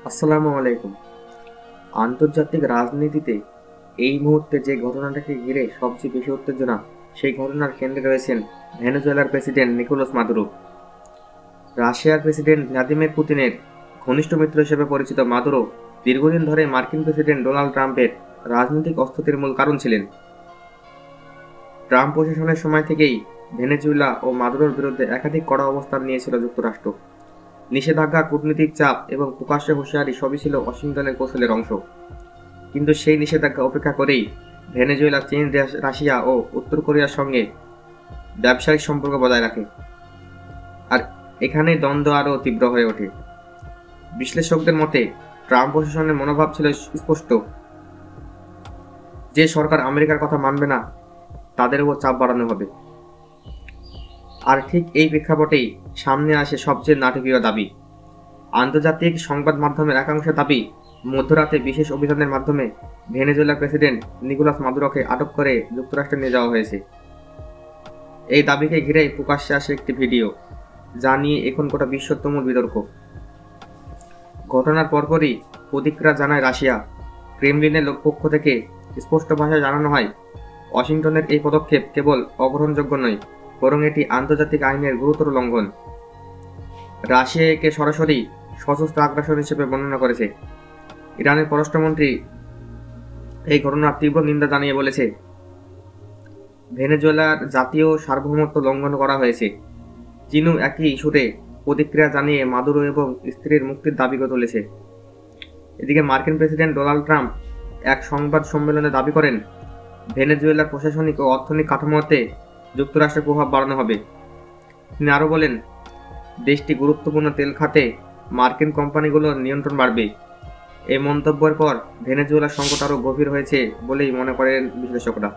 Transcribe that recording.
আসসালামু আলাইকুম। আন্তর্জাতিক রাজনীতিতে এই মুহূর্তে যে ঘটনাটাকে ঘিরে সবচেয়ে বেশি উত্তেজনা, সেই ঘটনার কেন্দ্রে রয়েছেন ভেনেজুয়েলার প্রেসিডেন্ট নিকোলাস মাদুরো। রাশিয়ার প্রেসিডেন্ট ভ্লাদিমির পুতিনের ঘনিষ্ঠ মিত্র হিসেবে পরিচিত মাদুরো দীর্ঘদিন ধরে মার্কিন প্রেসিডেন্ট ডোনাল্ড ট্রাম্পের রাজনৈতিক অস্থিতির মূল কারণ ছিলেন। ট্রাম্প প্রশাসনের সময় থেকেই ভেনেজুয়েলা ও মাদুরোর বিরুদ্ধে একাধিক কড়া অবস্থান নিয়েছিল যুক্তরাষ্ট্র। নিষেধাজ্ঞা, কূটনৈতিক চাপ এবং প্রকাশ্যে হুঁশিয়ারি সবই ছিল ওয়াশিংটনের কৌশলের অংশ। কিন্তু সেই নিষেধাজ্ঞা উপেক্ষা করেই ভেনেজুয়েলা চীন, রাশিয়া ও উত্তর কোরিয়ার সঙ্গে ব্যবসায়িক সম্পর্ক বজায় রাখে। আর এখানেই দ্বন্দ্ব আরও তীব্র হয়ে ওঠে। বিশ্লেষকদের মতে ট্রাম্প প্রশাসনের মনোভাব ছিল স্পষ্ট, যে সরকার আমেরিকার কথা মানবে না তাদের উপর চাপ বাড়ানো হবে। আর ঠিক এই প্রেক্ষাপটেই সামনে আসে সবচেয়ে নাটকীয় দাবি। আন্তর্জাতিক সংবাদ মাধ্যমের একাংশের দাবি, মধ্যরাতে বিশেষ অভিযানের মাধ্যমে ভেনেজুয়েলার প্রেসিডেন্ট নিকোলাস মাদুরোকে আটক করে যুক্তরাষ্ট্রে নিয়ে যাওয়া হয়েছে। এই দাবিকে ঘিরেই প্রকাশ্যে আসে একটি ভিডিও, যা নিয়ে এখন গোটা বিশ্ব তুমুল বিতর্ক। ঘটনার পরপরই প্রতিক্রিয়া জানায় রাশিয়া। ক্রেমলিনের পক্ষ থেকে স্পষ্ট ভাষায় জানানো হয়, ওয়াশিংটনের এই পদক্ষেপ কেবল অগ্রহণযোগ্য নয়, বরং এটি আন্তর্জাতিক আইনের গুরুতর লঙ্ঘন। রাশিয়া একে সরাসরি সশস্ত্র আগ্রাসন হিসেবে বর্ণনা করেছে। ইরানের পররাষ্ট্রমন্ত্রী এই ঘটনার তীব্র নিন্দা জানিয়ে বলেছে, ভেনেজুয়েলার জাতীয় সার্বভৌমত্ব লঙ্ঘন করা হয়েছে। চীনও একই ইস্যুতে প্রতিক্রিয়া জানিয়ে মাদুরো এবং স্ত্রীর মুক্তির দাবি করে তুলেছে। এদিকে মার্কিন প্রেসিডেন্ট ডোনাল্ড ট্রাম্প এক সংবাদ সম্মেলনে দাবি করেন, ভেনেজুয়েলার প্রশাসনিক ও অর্থনৈতিক কাঠামোতে যুক্তরাষ্ট্রের প্রভাব বাড়ানো হবে। তিনি আরও বলেন, দেশটি গুরুত্বপূর্ণ তেল খাতে মার্কিন কোম্পানিগুলোর নিয়ন্ত্রণ বাড়বে। এই মন্তব্যের পর ভেনেজুয়েলার সংকট আরও গভীর হয়েছে বলেই মনে করেন বিশ্লেষকরা।